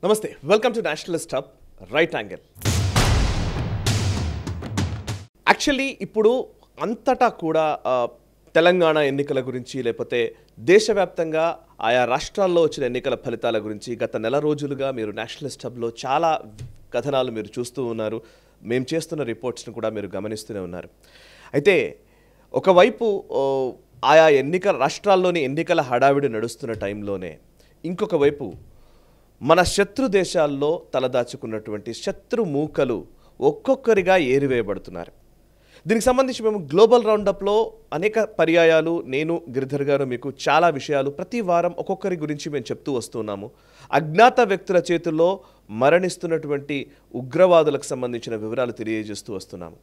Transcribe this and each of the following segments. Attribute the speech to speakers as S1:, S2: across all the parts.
S1: నమస్తే welcome to Nationalist hub right angle. Actually ఇప్పుడు అంతటా కూడా తెలంగాణ ఎన్నికల గురించి లేకపోతే దేశవ్యాప్తంగా ఆయా రాష్ట్రాల్లో వచ్చిన ఎన్నికల ఫలితాల గురించి గత నెల రోజులుగా మీరు నేషనలిస్ట్ హబ్లో చాలా కథనాలు మీరు చూస్తూ ఉన్నారు. మేము చేస్తున్న రిపోర్ట్స్ను కూడా మీరు గమనిస్తూనే ఉన్నారు. అయితే ఒకవైపు ఆయా రాష్ట్రాల్లోని ఎన్నికల హడావిడి నడుస్తున్న టైంలోనే ఇంకొక వైపు మన శత్రు దేశాల్లో తలదాచుకున్నటువంటి శత్రు మూకలు ఒక్కొక్కరిగా ఏరివేయబడుతున్నారు. దీనికి సంబంధించి మేము గ్లోబల్ రౌండప్లో అనేక పర్యాయాలు నేను గిరిధర్ గారు మీకు చాలా విషయాలు ప్రతి వారం ఒక్కొక్కరి గురించి మేము చెప్తూ వస్తున్నాము. అజ్ఞాత వ్యక్తుల చేతుల్లో మరణిస్తున్నటువంటి ఉగ్రవాదులకు సంబంధించిన వివరాలు తెలియజేస్తూ వస్తున్నాము.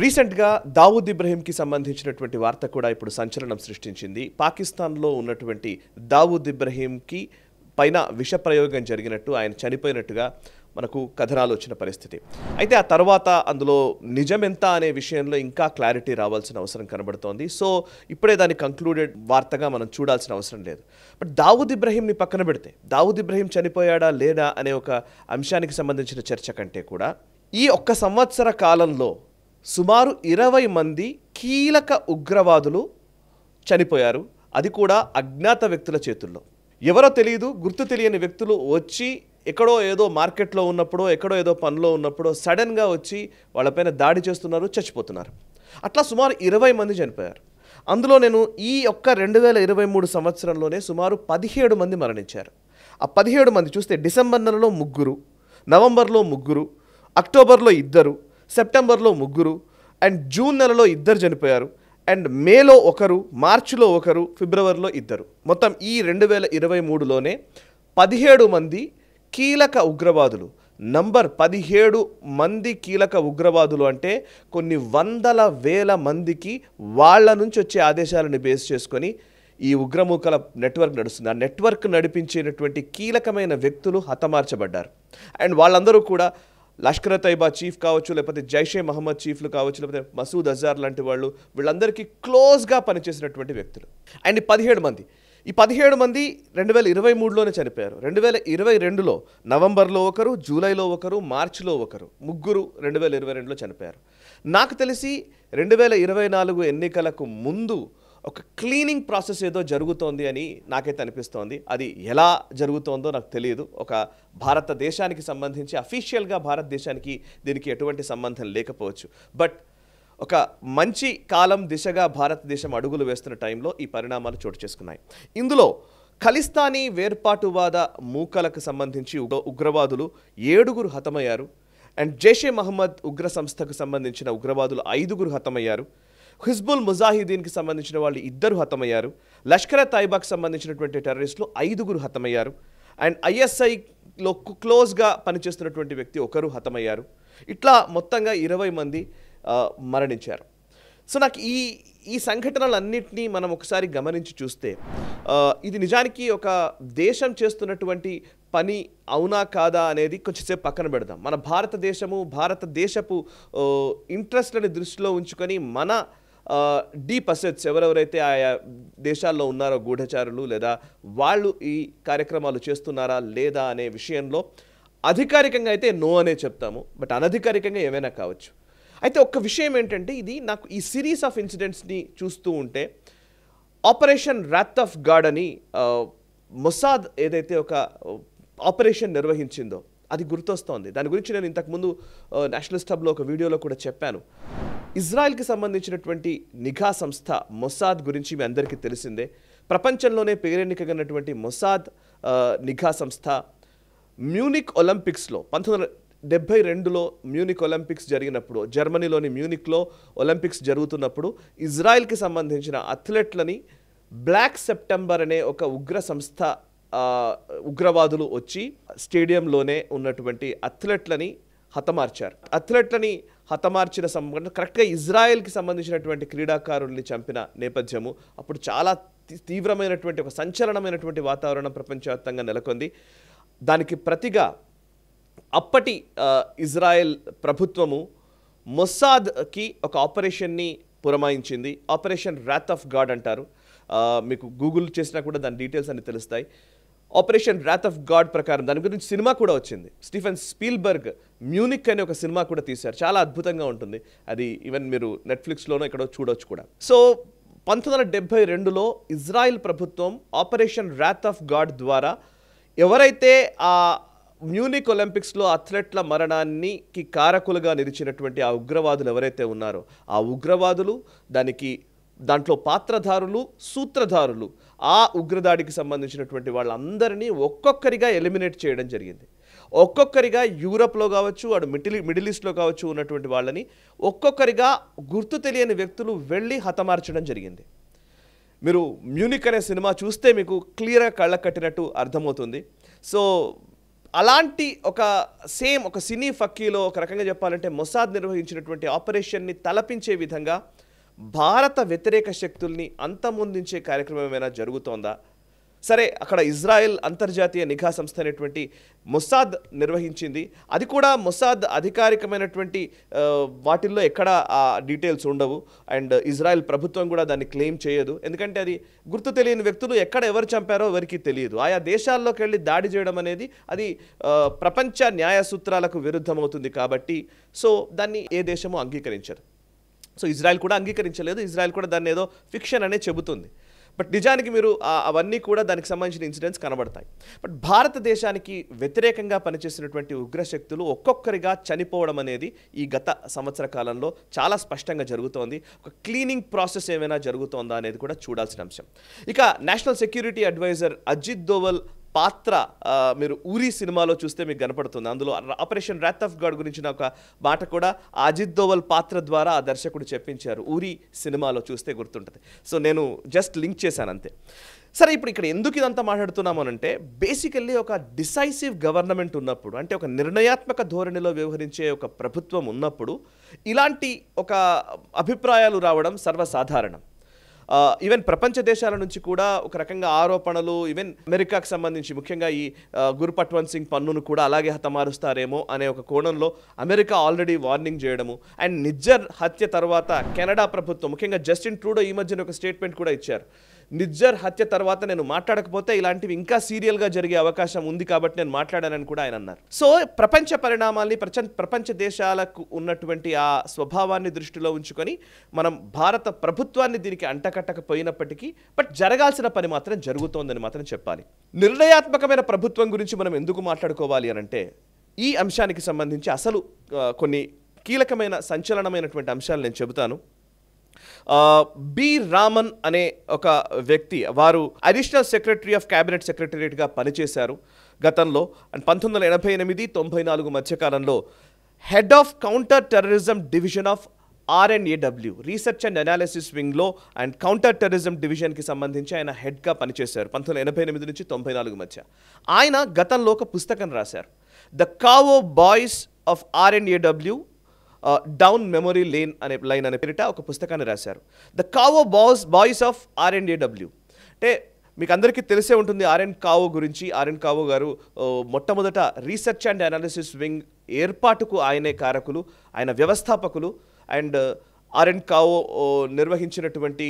S1: రీసెంట్గా దావూద్ ఇబ్రహీంకి సంబంధించినటువంటి వార్త కూడా ఇప్పుడు సంచలనం సృష్టించింది. పాకిస్తాన్లో ఉన్నటువంటి దావూద్ ఇబ్రహీంకి పైన విష ప్రయోగం జరిగినట్టు, ఆయన చనిపోయినట్టుగా మనకు కథనాలు వచ్చిన పరిస్థితి. అయితే ఆ తర్వాత అందులో నిజమెంత అనే విషయంలో ఇంకా క్లారిటీ రావాల్సిన అవసరం కనబడుతోంది. సో ఇప్పుడే దాన్ని కంక్లూడెడ్ వార్తగా మనం చూడాల్సిన అవసరం లేదు. బట్ దావూద్ ఇబ్రహీంని పక్కన పెడితే దావూద్ ఇబ్రహీం చనిపోయాడా లేదా అనే ఒక అంశానికి సంబంధించిన చర్చ కంటే కూడా ఈ ఒక్క సంవత్సర కాలంలో సుమారు 20 మంది కీలక ఉగ్రవాదులు చనిపోయారు. అది కూడా అజ్ఞాత వ్యక్తుల చేతుల్లో. ఎవరో తెలియదు, గుర్తు తెలియని వ్యక్తులు వచ్చి ఎక్కడో ఏదో మార్కెట్లో ఉన్నప్పుడో ఎక్కడో ఏదో పనిలో ఉన్నప్పుడో సడన్గా వచ్చి వాళ్ళపైన దాడి చేస్తున్నారు, చచ్చిపోతున్నారు. అట్లా సుమారు 20 మంది చనిపోయారు. అందులో నేను ఈ ఒక్క 2023 సంవత్సరంలోనే సుమారు 17 మంది మరణించారు. ఆ 17 మంది చూస్తే డిసెంబర్ నెలలో 3, నవంబర్లో 3, అక్టోబర్లో 2, సెప్టెంబర్లో 3 అండ్ జూన్ నెలలో 2 చనిపోయారు. అండ్ మేలో 1, మార్చిలో 1, ఫిబ్రవరిలో 2. మొత్తం ఈ 2023లోనే 17 మంది కీలక ఉగ్రవాదులు. నంబర్ 17 మంది కీలక ఉగ్రవాదులు అంటే కొన్ని వందల వేల మందికి వాళ్ళ నుంచి వచ్చే ఆదేశాలను బేస్ చేసుకొని ఈ ఉగ్రమూకల నెట్వర్క్ నడుస్తుంది. ఆ నెట్వర్క్ నడిపించేటటువంటి కీలకమైన వ్యక్తులు హతమార్చబడ్డారు. అండ్ వాళ్ళందరూ కూడా లష్కర్ తైబా చీఫ్ కావచ్చు, లేకపోతే జైషే మహమ్మద్ చీఫ్లు కావచ్చు, లేకపోతే మసూద్ అజార్ లాంటి వాళ్ళు, వీళ్ళందరికీ క్లోజ్గా పనిచేసినటువంటి వ్యక్తులు. అండ్ ఈ 17 మంది 2023లోనే చనిపోయారు. 2022లో నవంబర్లో 1, జూలైలో 1, మార్చిలో 1, 3 2022లో చనిపోయారు. నాకు తెలిసి 2024 ఎన్నికలకు ముందు ఒక క్లీనింగ్ ప్రాసెస్ ఏదో జరుగుతోంది అని నాకైతే అనిపిస్తోంది. అది ఎలా జరుగుతోందో నాకు తెలియదు. ఒక భారతదేశానికి సంబంధించి అఫీషియల్గా భారతదేశానికి దీనికి ఎటువంటి సంబంధం లేకపోవచ్చు. బట్ ఒక మంచి కాలం దిశగా భారతదేశం అడుగులు వేస్తున్న టైంలో ఈ పరిణామాలు చోటు చేసుకున్నాయి. ఇందులో ఖలిస్తానీ వేర్పాటువాద మూకలకు సంబంధించి ఉగ్రవాదులు 7 హతమయ్యారు. అండ్ జైషే మహమ్మద్ ఉగ్ర సంస్థకు సంబంధించిన ఉగ్రవాదులు 5 హతమయ్యారు. హిజ్బుల్ ముజాహిదీన్కి సంబంధించిన వాళ్ళు 2 హతమయ్యారు. లష్కర్ తైబాకి సంబంధించినటువంటి టెర్రరిస్టులు 5 హతమయ్యారు. అండ్ ఐఎస్ఐలో క్లోజ్గా పనిచేస్తున్నటువంటి వ్యక్తి 1 హతమయ్యారు. ఇట్లా మొత్తంగా 20 మంది మరణించారు. సో నాకు ఈ సంఘటనలన్నింటినీ మనం ఒకసారి గమనించి చూస్తే ఇది నిజానికి ఒక దేశం చేస్తున్నటువంటి పని అవునా కాదా అనేది కొంచెంసేపు పక్కన పెడదాం. మన భారతదేశపు ఇంట్రెస్ట్లని దృష్టిలో ఉంచుకొని మన డీప్ అసెట్స్ ఎవరెవరైతే ఆయా దేశాల్లో ఉన్నారో గూఢచారులు, లేదా వాళ్ళు ఈ కార్యక్రమాలు చేస్తున్నారా లేదా అనే విషయంలో అధికారికంగా అయితే నో అనే చెప్తాము. బట్ అనధికారికంగా ఏమైనా కావచ్చు. అయితే ఒక్క విషయం ఏంటంటే, ఇది నాకు ఈ సిరీస్ ఆఫ్ ఇన్సిడెంట్స్ని చూస్తూ ఉంటే ఆపరేషన్ రాత్ ఆఫ్ గాడ్ అని మొసాద్ ఏదైతే ఒక ఆపరేషన్ నిర్వహించిందో అది గుర్తొస్తోంది. దాని గురించి నేను ఇంతకుముందు నేషనలిస్ట్ హబ్లో ఒక వీడియోలో కూడా చెప్పాను. ఇజ్రాయెల్కి సంబంధించినటువంటి నిఘా సంస్థ మొసాద్ గురించి మీ అందరికీ తెలిసిందే. ప్రపంచంలోనే పేరెన్నికగన్నటువంటి మొసాద్ నిఘా సంస్థ మ్యూనిక్ ఒలింపిక్స్లో 1972లో మ్యూనిక్ ఒలింపిక్స్ జరిగినప్పుడు, జర్మనీలోని మ్యూనిక్లో ఒలింపిక్స్ జరుగుతున్నప్పుడు ఇజ్రాయెల్కి సంబంధించిన అథ్లెట్లని బ్లాక్ సెప్టెంబర్ అనే ఒక ఉగ్ర సంస్థ ఉగ్రవాదులు వచ్చి స్టేడియంలోనే ఉన్నటువంటి అథ్లెట్లని హతమార్చిన సంఘటన కరెక్ట్గా ఇజ్రాయెల్కి సంబంధించినటువంటి క్రీడాకారుల్ని చంపిన నేపథ్యము. అప్పుడు చాలా తీవ్రమైనటువంటి ఒక సంచలనమైనటువంటి వాతావరణం ప్రపంచవ్యాప్తంగా నెలకొంది. దానికి ప్రతిగా అప్పటి ఇజ్రాయెల్ ప్రభుత్వము మొసాద్కి ఒక ఆపరేషన్ని పురమాయించింది. ఆపరేషన్ రాత్ ఆఫ్ గాడ్ అంటారు. మీకు గూగుల్ చేసినా కూడా దాని డీటెయిల్స్ అన్ని తెలుస్తాయి. ఆపరేషన్ రాత్ ఆఫ్ గాడ్ ప్రకారం దాని గురించి సినిమా కూడా వచ్చింది. స్టీఫెన్ స్పీల్బర్గ్ మ్యూనిక్ అనే ఒక సినిమా కూడా తీశారు. చాలా అద్భుతంగా ఉంటుంది అది. ఈవెన్ మీరు నెట్ఫ్లిక్స్లోనో ఎక్కడో చూడొచ్చు కూడా. సో 1972లో ఇజ్రాయెల్ ప్రభుత్వం ఆపరేషన్ రాత్ ఆఫ్ గాడ్ ద్వారా ఎవరైతే ఆ మ్యూనిక్ ఒలింపిక్స్లో అథ్లెట్ల మరణానికి కారకులుగా నిలిచినటువంటి ఆ ఉగ్రవాదులు ఎవరైతే ఉన్నారో ఆ ఉగ్రవాదులు, దాంట్లో పాత్రధారులు, సూత్రధారులు, ఆ ఉగ్రదాడికి సంబంధించినటువంటి వాళ్ళందరినీ ఒక్కొక్కరిగా ఎలిమినేట్ చేయడం జరిగింది. ఒక్కొక్కరిగా యూరప్లో కావచ్చు, అటు మిడిల్ ఈస్ట్లో కావచ్చు ఉన్నటువంటి వాళ్ళని ఒక్కొక్కరిగా గుర్తు తెలియని వ్యక్తులు వెళ్ళి హతమార్చడం జరిగింది. మీరు మ్యూనిక్ అనే సినిమా చూస్తే మీకు క్లియర్గా కళ్ళ కట్టినట్టు అర్థమవుతుంది. సో అలాంటి ఒక సినీ ఫక్కీలో ఒక రకంగా చెప్పాలంటే మొసాద్ నిర్వహించినటువంటి ఆపరేషన్ని తలపించే విధంగా భారత వ్యతిరేక శక్తుల్ని అంతమొందించే కార్యక్రమం ఏమైనా జరుగుతోందా? సరే, అక్కడ ఇజ్రాయెల్ అంతర్జాతీయ నిఘా సంస్థ అనేటువంటి మొసాద్ నిర్వహించింది. అది కూడా మొసాద్ అధికారికమైనటువంటి వాటిల్లో ఎక్కడ ఆ డీటెయిల్స్ ఉండవు. అండ్ ఇజ్రాయెల్ ప్రభుత్వం కూడా దాన్ని క్లెయిమ్ చేయదు. ఎందుకంటే అది గుర్తు తెలియని వ్యక్తులు ఎక్కడ ఎవరు చంపారో ఎవరికి తెలియదు. ఆయా దేశాల్లోకి వెళ్ళి దాడి చేయడం అనేది అది ప్రపంచ న్యాయ సూత్రాలకు విరుద్ధమవుతుంది కాబట్టి సో దాన్ని ఏ దేశమూ అంగీకరించదు. సో ఇజ్రాయెల్ కూడా అంగీకరించలేదు. ఇజ్రాయెల్ కూడా దాన్ని ఏదో ఫిక్షన్ అనే చెబుతుంది. బట్ నిజానికి మీరు అవన్నీ కూడా దానికి సంబంధించిన ఇన్సిడెంట్స్ కనబడతాయి. బట్ భారతదేశానికి వ్యతిరేకంగా పనిచేసినటువంటి ఉగ్రశక్తులు ఒక్కొక్కరిగా చనిపోవడం అనేది ఈ గత సంవత్సర కాలంలో చాలా స్పష్టంగా జరుగుతోంది. ఒక క్లీనింగ్ ప్రాసెస్ ఏమైనా జరుగుతోందా అనేది కూడా చూడాల్సిన అంశం. ఇక national security adviser Ajit Doval పాత్ర మీరు ఊరి సినిమాలో చూస్తే మీకు కనపడుతుంది. అందులో ఆపరేషన్ రాత్ ఆఫ్ గాడ్ గురించిన ఒక మాట కూడా అజిత్ దోవల్ పాత్ర ద్వారా ఆ దర్శకుడు చెప్పించారు. ఊరి సినిమాలో చూస్తే గుర్తుంటుంది. సో నేను జస్ట్ లింక్ చేశాను అంతే. సరే, ఇప్పుడు ఇక్కడ ఎందుకు ఇదంతా మాట్లాడుతున్నాము అంటే బేసికల్లీ ఒక డిసైసివ్ గవర్నమెంట్ ఉన్నప్పుడు, అంటే ఒక నిర్ణయాత్మక ధోరణిలో వ్యవహరించే ఒక ప్రభుత్వం ఉన్నప్పుడు ఇలాంటి ఒక అభిప్రాయాలు రావడం సర్వసాధారణం. ఈవెన్ ప్రపంచ దేశాల నుంచి కూడా ఒక రకంగా ఆరోపణలు, ఈవెన్ అమెరికాకు సంబంధించి ముఖ్యంగా ఈ గుర్పట్వంత్ సింగ్ పన్నును కూడా అలాగే హతమారుస్తారేమో అనే ఒక కోణంలో అమెరికా ఆల్రెడీ వార్నింగ్ చేయడము. అండ్ నిజ్జర్ హత్య తర్వాత కెనడా ప్రభుత్వం ముఖ్యంగా జస్టిన్ ట్రూడో ఈ మధ్యన ఒక స్టేట్మెంట్ కూడా ఇచ్చారు. నిజ్జర్ హత్య తర్వాత నేను మాట్లాడకపోతే ఇలాంటివి ఇంకా సీరియల్గా జరిగే అవకాశం ఉంది కాబట్టి నేను మాట్లాడానని కూడా ఆయన అన్నారు. సో ప్రపంచ పరిణామాల్ని, ప్రపంచ దేశాలకు ఉన్నటువంటి ఆ స్వభావాన్ని దృష్టిలో ఉంచుకొని మనం భారత ప్రభుత్వాన్ని దీనికి అంటకట్టకపోయినప్పటికీ బట్ జరగాల్సిన పని మాత్రం జరుగుతోందని మాత్రం చెప్పాలి. నిర్ణయాత్మకమైన ప్రభుత్వం గురించి మనం ఎందుకు మాట్లాడుకోవాలి అనంటే ఈ అంశానికి సంబంధించి అసలు కొన్ని కీలకమైన సంచలనమైనటువంటి అంశాలు నేను చెబుతాను. బి రామన్ అనే ఒక వ్యక్తి, వారు అడిషనల్ సెక్రటరీ ఆఫ్ క్యాబినెట్ సెక్రటరియట్గా పనిచేశారు గతంలో. అండ్ 1988-94 మధ్యకాలంలో head of counter terrorism division of RNAW research and analysis వింగ్లో అండ్ కౌంటర్ టెర్రరిజం డివిజన్కి సంబంధించి ఆయన హెడ్గా పనిచేశారు 1988 నుంచి 94 మధ్య. ఆయన గతంలో ఒక పుస్తకం రాశారు, the Kao boys of RNAW down memory lane అనే పేరిట ఒక పుస్తకాన్ని రాశారు. The Kao boys of RNAW అంటే మీకు అందరికీ తెలిసే ఉంటుంది ఆర్ఎన్ కావో గురించి. ఆర్ఎన్ కావో గారు మొట్టమొదట రీసెర్చ్ అండ్ అనాలిసిస్ వింగ్ ఏర్పాటుకు ఆయనే కారకులు, ఆయన వ్యవస్థాపకులు. అండ్ ఆర్ఎన్ కావో నిర్వహించినటువంటి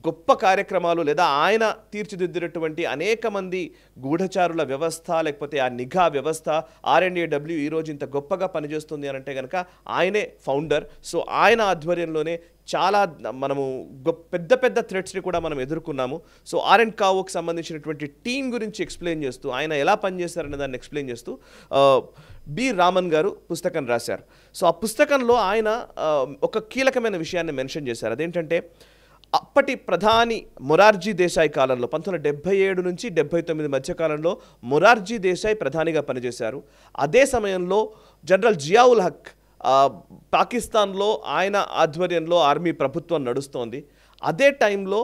S1: గొప్ప కార్యక్రమాలు లేదా ఆయన తీర్చిదిద్దినటువంటి అనేక మంది గూఢచారుల వ్యవస్థ లేకపోతే ఆ నిఘా వ్యవస్థ RNAW ఈరోజు ఇంత గొప్పగా పనిచేస్తుంది అని అంటే కనుక ఆయనే ఫౌండర్. సో ఆయన ఆధ్వర్యంలోనే చాలా మనము పెద్ద పెద్ద థ్రెట్స్ని కూడా మనం ఎదుర్కొన్నాము. సో ఆర్ఎన్ కావోకి సంబంధించినటువంటి టీం గురించి ఎక్స్ప్లెయిన్ చేస్తూ, ఆయన ఎలా పనిచేస్తారనే దాన్ని ఎక్స్ప్లెయిన్ చేస్తూ బి రామన్ గారు పుస్తకం రాశారు. సో ఆ పుస్తకంలో ఆయన ఒక కీలకమైన విషయాన్ని మెన్షన్ చేశారు. అదేంటంటే అప్పటి ప్రధాని మొరార్జీ దేశాయ్ కాలంలో 1977 నుంచి 79 మధ్య కాలంలో మొరార్జీ దేశాయ్ ప్రధానిగా పనిచేశారు. అదే సమయంలో జనరల్ జియావుల్ హక్ పాకిస్తాన్లో ఆయన ఆధ్వర్యంలో ఆర్మీ ప్రభుత్వం నడుస్తోంది. అదే టైంలో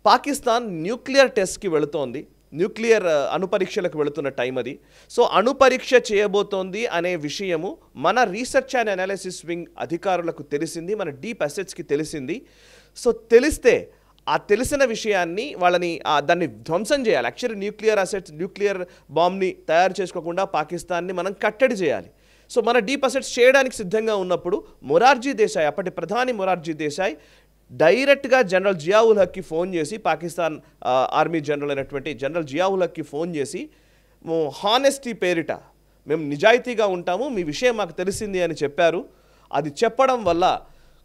S1: పాకిస్తాన్ న్యూక్లియర్ టెస్ట్కి వెళుతోంది, న్యూక్లియర్ అణుపరీక్షలకు వెళుతున్న టైం అది. సో అణుపరీక్ష చేయబోతోంది అనే విషయము మన రీసెర్చ్ అండ్ అనాలిసిస్ వింగ్ అధికారులకు తెలిసింది, మన డీప్ అసెట్స్కి తెలిసింది. సో తెలిస్తే ఆ తెలిసిన విషయాన్ని వాళ్ళని దాన్ని ధ్వంసం చేయాలి. యాక్చువల్లీ న్యూక్లియర్ బాంబ్ని తయారు చేసుకోకుండా పాకిస్తాన్ని మనం కట్టడి చేయాలి. సో మన డీప్ అసెట్స్ చేయడానికి సిద్ధంగా ఉన్నప్పుడు మొరార్జీ దేశాయ్, అప్పటి ప్రధాని మొరార్జీ దేశాయ్ డైరెక్ట్గా జనరల్ జియావుల్ హక్కి ఫోన్ చేసి, పాకిస్తాన్ ఆర్మీ జనరల్ అయినటువంటి జనరల్ జియావుల్ హక్కి ఫోన్ చేసి హానెస్టీ పేరిట మేము నిజాయితీగా ఉంటాము, మీ విషయం మాకు తెలిసింది అని చెప్పారు. అది చెప్పడం వల్ల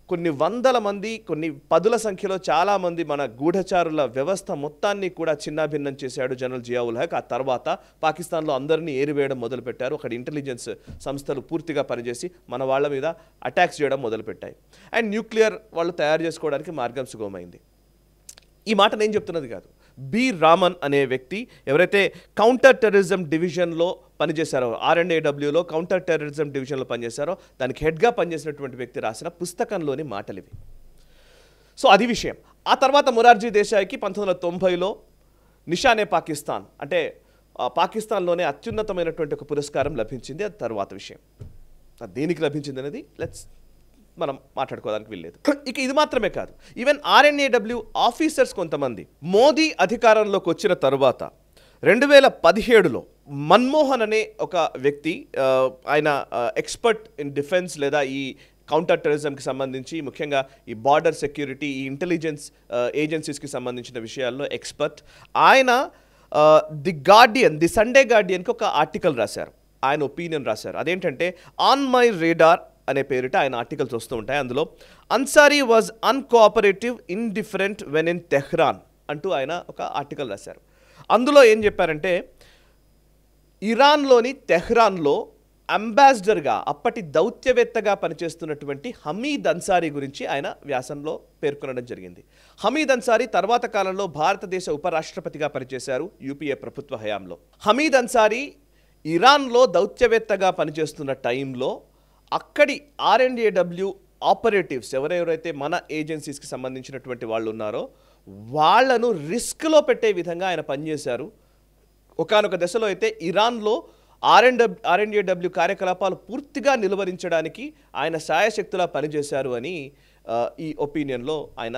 S1: కొన్ని వందల మంది, కొన్ని పదుల సంఖ్యలో చాలామంది మన గూఢచారుల వ్యవస్థ మొత్తాన్ని కూడా చిన్నాభిన్నం చేశాడు జనరల్ జియావుల్ హక్. ఆ తర్వాత పాకిస్తాన్లో అందరినీ ఏరివేయడం మొదలుపెట్టారు. అక్కడ ఇంటెలిజెన్స్ సంస్థలు పూర్తిగా పనిచేసి మన వాళ్ళ మీద అటాక్స్ చేయడం మొదలుపెట్టాయి. అండ్ న్యూక్లియర్ వాళ్ళు తయారు చేసుకోవడానికి మార్గం సుగమమైంది. ఈ మాట నేను చెప్తున్నది కాదు. బి రామన్ అనే వ్యక్తి ఎవరైతే కౌంటర్ టెర్రరిజం డివిజన్లో పనిచేశారో, ఆర్ఎండ్ఏడబ్ల్యూలో కౌంటర్ టెర్రరిజం డివిజన్లో పనిచేశారో దానికి హెడ్గా పనిచేసినటువంటి వ్యక్తి రాసిన పుస్తకంలోని మాటలు ఇవి. సో అది విషయం. ఆ తర్వాత మొరార్జీ దేశాయ్కి 1990లో నిషానే పాకిస్తాన్ అంటే పాకిస్తాన్లోనే అత్యున్నతమైనటువంటి ఒక పురస్కారం లభించింది. అది తర్వాత విషయం. అది దేనికి లభించింది అనేది మనం మాట్లాడుకోవడానికి వీల్లేదు. ఇక ఇది మాత్రమే కాదు, ఈవెన్ ఆర్ఎన్ఏడబ్ల్యూ ఆఫీసర్స్ కొంతమంది మోదీ అధికారంలోకి వచ్చిన తరువాత 2017లో మన్మోహన్ అనే ఒక వ్యక్తి, ఆయన ఎక్స్పర్ట్ ఇన్ డిఫెన్స్ లేదా ఈ కౌంటర్ టెర్రరిజంకి సంబంధించి ముఖ్యంగా ఈ బార్డర్ సెక్యూరిటీ, ఈ ఇంటెలిజెన్స్ ఏజెన్సీస్కి సంబంధించిన విషయాల్లో ఎక్స్పర్ట్. ఆయన ది సండే గార్డియన్కి ఒక ఆర్టికల్ రాశారు, ఆయన ఒపీనియన్ రాశారు. అదేంటంటే ఆన్ మై రేడార్ అనే పేరిట ఆయన ఆర్టికల్స్ వస్తూ ఉంటాయి. అందులో Ansari was uncooperative indifferent when in Tehran అంటూ ఆయన ఒక ఆర్టికల్ రాశారు. అందులో ఏం చెప్పారంటే ఇరాన్లోని తెహ్రాన్లో అంబాసిడర్గా, అప్పటి దౌత్యవేత్తగా పనిచేస్తున్నటువంటి హమీద్ అన్సారీ గురించి ఆయన వ్యాసంలో పేర్కొనడం జరిగింది. హమీద్ అన్సారీ తర్వాత కాలంలో భారతదేశ ఉపరాష్ట్రపతిగా పనిచేశారు యూపీఏ ప్రభుత్వ హయాంలో. హమీద్ అన్సారీ ఇరాన్లో దౌత్యవేత్తగా పనిచేస్తున్న టైంలో అక్కడి ఆర్ఎండ్ఏడబ్ల్యూ ఆపరేటివ్స్ ఎవరెవరైతే మన ఏజెన్సీస్కి సంబంధించినటువంటి వాళ్ళు ఉన్నారో వాళ్లను రిస్క్లో పెట్టే విధంగా ఆయన పనిచేశారు. ఒకానొక దశలో అయితే ఇరాన్లో ఆర్ఎండ్ఏడబ్ల్యూ కార్యకలాపాలు పూర్తిగా నిలువరించడానికి ఆయన శాయశక్తులా పనిచేశారు అని ఈ ఒపీనియన్లో ఆయన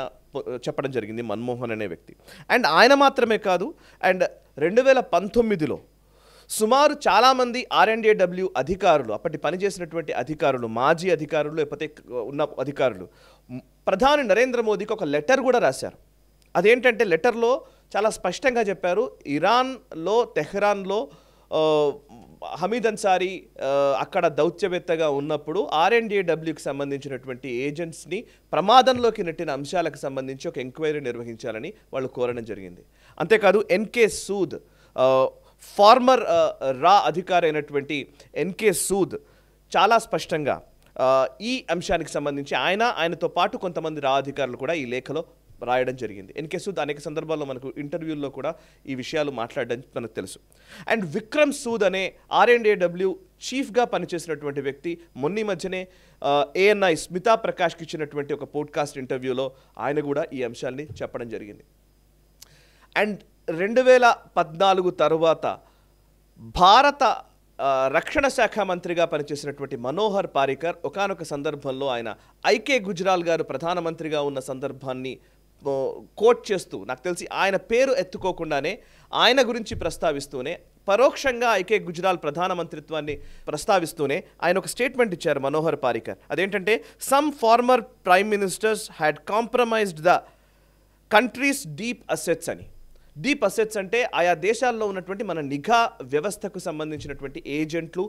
S1: చెప్పడం జరిగింది, మన్మోహన్ అనే వ్యక్తి. అండ్ ఆయన మాత్రమే కాదు, అండ్ 2019లో సుమారు చాలామంది ఆర్ఎండ్ఏడబ్ల్యూ అధికారులు, అప్పటి పనిచేసినటువంటి అధికారులు, మాజీ అధికారులు లేకపోతే ఉన్న అధికారులు ప్రధాని నరేంద్ర మోదీకి ఒక లెటర్ కూడా రాశారు. అదేంటంటే లెటర్లో చాలా స్పష్టంగా చెప్పారు, ఇరాన్లో తెహ్రాన్లో హమీద్ అన్సారీ అక్కడ దౌత్యవేత్తగా ఉన్నప్పుడు ఆర్ఎండ్ఏడబ్ల్యూకి సంబంధించినటువంటి ఏజెంట్స్ని ప్రమాదంలోకి నెట్టిన అంశాలకు సంబంధించి ఒక ఎంక్వైరీ నిర్వహించాలని వాళ్ళు కోరడం జరిగింది. అంతేకాదు ఎన్కే సూద్, ఫార్మర్ రా అధికారి అయినటువంటి ఎన్కే సూద్ చాలా స్పష్టంగా ఈ అంశానికి సంబంధించి ఆయనతో పాటు కొంతమంది రా అధికారులు కూడా ఈ లేఖలో రాయడం జరిగింది. ఎన్కే సూద్ అనేక సందర్భాల్లో మనకు ఇంటర్వ్యూల్లో కూడా ఈ విషయాలు మాట్లాడడం మనకు తెలుసు. అండ్ విక్రమ్ సూద్ అనే ఆర్ఎండ్ఏడబ్ల్యూ చీఫ్గా పనిచేసినటువంటి వ్యక్తి మొన్న మధ్యనే ఏఎన్ఐ స్మితా ప్రకాష్కి ఇచ్చినటువంటి ఒక పోడ్కాస్ట్ ఇంటర్వ్యూలో ఆయన కూడా ఈ అంశాన్ని చెప్పడం జరిగింది. అండ్ 2014 తరువాత భారత రక్షణ శాఖ మంత్రిగా పనిచేసినటువంటి మనోహర్ పారికర్ ఒకానొక సందర్భంలో ఆయన ఐకే గుజ్రాల్ గారు ప్రధానమంత్రిగా ఉన్న సందర్భాన్ని కోట్ చేస్తూ, నాకు తెలిసి ఆయన పేరు ఎత్తుకోకుండానే ఆయన గురించి ప్రస్తావిస్తూనే పరోక్షంగా ఐకే గుజ్రాల్ ప్రధానమంత్రిత్వాన్ని ప్రస్తావిస్తూనే ఆయన ఒక స్టేట్మెంట్ ఇచ్చారు మనోహర్ పారికర్. అదేంటంటే some farmer prime ministers had compromised the countries deep assets అని. డీప్ అసెట్స్ అంటే ఆయా దేశాల్లో ఉన్నటువంటి మన నిఘా వ్యవస్థకు సంబంధించినటువంటి ఏజెంట్లు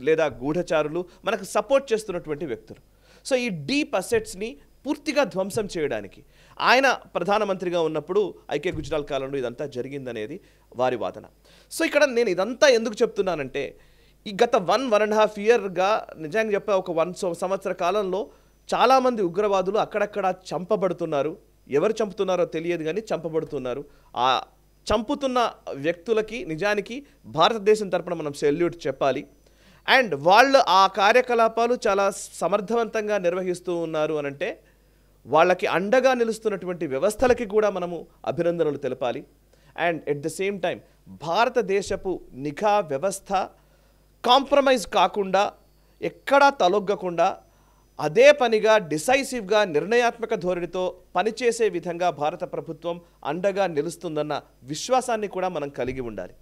S1: లేదా గూఢచారులు మనకు సపోర్ట్ చేస్తున్నటువంటి వ్యక్తులు. సో ఈ డీప్ అసెట్స్ని పూర్తిగా ధ్వంసం చేయడానికి ఆయన ప్రధానమంత్రిగా ఉన్నప్పుడు ఐకే గుజ్రాల్ కాలంలో ఇదంతా జరిగిందనేది వారి వాదన. సో ఇక్కడ నేను ఇదంతా ఎందుకు చెప్తున్నానంటే ఈ గత 1.5 ఇయర్గా నిజంగా చెప్పే ఒక 1 సంవత్సర కాలంలో చాలామంది ఉగ్రవాదులు అక్కడక్కడ చంపబడుతున్నారు. ఎవరు చంపుతున్నారో తెలియదు కానీ చంపబడుతున్నారు. ఆ చంపుతున్న వ్యక్తులకి నిజానికి భారతదేశం తరపున మనం సెల్యూట్ చెప్పాలి. అండ్ వాళ్ళు ఆ కార్యకలాపాలు చాలా సమర్థవంతంగా నిర్వహిస్తూ ఉన్నారు అనంటే వాళ్ళకి అండగా నిలుస్తున్నటువంటి వ్యవస్థలకి కూడా మనము అభినందనలు తెలపాలి. And at the same time భారతదేశపు నిఘా వ్యవస్థ కాంప్రమైజ్ కాకుండా, ఎక్కడా తలొగ్గకుండా అదే పనిగా డిసైసివ్గా నిర్ణయాత్మక ధోరణితో పనిచేసే విధంగా భారత ప్రభుత్వం అండగా నిలుస్తుందన్న విశ్వాసాన్ని కూడా మనం కలిగి ఉండాలి.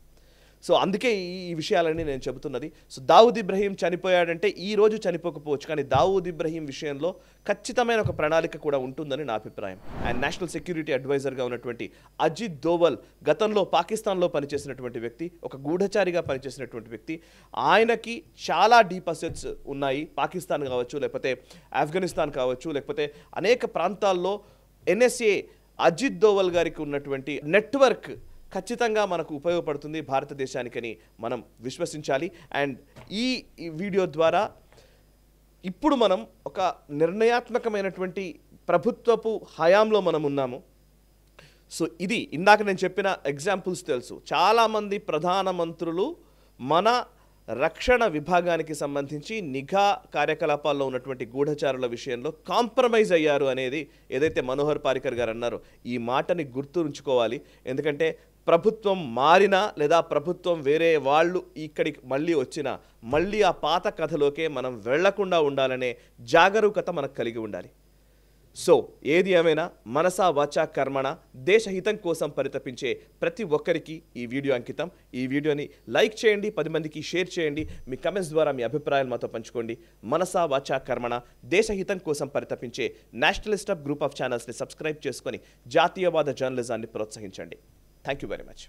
S1: సో అందుకే ఈ విషయాలన్నీ నేను చెబుతున్నది. సో దావూద్ ఇబ్రహీం చనిపోయాడంటే ఈ రోజు చనిపోకపోవచ్చు, కానీ దావూద్ ఇబ్రహీం విషయంలో ఖచ్చితమైన ఒక ప్రణాళిక కూడా ఉంటుందని నా అభిప్రాయం. అండ్ నేషనల్ సెక్యూరిటీ అడ్వైజర్గా ఉన్నటువంటి అజిత్ దోవల్ గతంలో పాకిస్తాన్లో పనిచేసినటువంటి వ్యక్తి, ఒక గూఢచారిగా పనిచేసినటువంటి వ్యక్తి. ఆయనకి చాలా డీప్ అసెట్స్ ఉన్నాయి, పాకిస్తాన్ కావచ్చు, లేకపోతే ఆఫ్ఘనిస్తాన్ కావచ్చు, లేకపోతే అనేక ప్రాంతాల్లో ఎన్ఎస్ఏ అజిత్ దోవల్ గారికి ఉన్నటువంటి నెట్వర్క్ ఖచ్చితంగా మనకు ఉపయోగపడుతుంది భారతదేశానికని మనం విశ్వసించాలి. అండ్ ఈ వీడియో ద్వారా ఇప్పుడు మనం ఒక నిర్ణయాత్మకమైనటువంటి ప్రభుత్వపు హయాంలో మనం ఉన్నాము. సో ఇది ఇందాక నేను చెప్పిన ఎగ్జాంపుల్స్ తెలుసు. చాలామంది ప్రధానమంత్రులు మన రక్షణ విభాగానికి సంబంధించి నిఘా కార్యకలాపాల్లో ఉన్నటువంటి గూఢచారుల విషయంలో కాంప్రమైజ్ అయ్యారు అనేది ఏదైతే మనోహర్ పారికర్ గారు అన్నారో ఈ మాటని గుర్తుంచుకోవాలి. ఎందుకంటే ప్రభుత్వం మారినా లేదా ప్రభుత్వం వేరే వాళ్ళు ఇక్కడికి మళ్ళీ వచ్చినా మళ్ళీ ఆ పాత కథలోకే మనం వెళ్లకుండా ఉండాలనే జాగరూకత మనకు కలిగి ఉండాలి. సో ఏది ఏమైనా మనసా వాచా కర్మణ దేశహితం కోసం పరితపించే ప్రతి ఒక్కరికి ఈ వీడియో అంకితం. ఈ వీడియోని లైక్ చేయండి, 10 మందికి షేర్ చేయండి, మీ కమెంట్స్ ద్వారా మీ అభిప్రాయాలు మాతో పంచుకోండి. మనసా వాచా కర్మణ దేశహితం కోసం పరితపించే నేషనలిస్ట్ ఆఫ్ గ్రూప్ ఆఫ్ ఛానల్స్ని సబ్స్క్రైబ్ చేసుకొని జాతీయవాద జర్నలిజాన్ని ప్రోత్సహించండి. Thank you very much.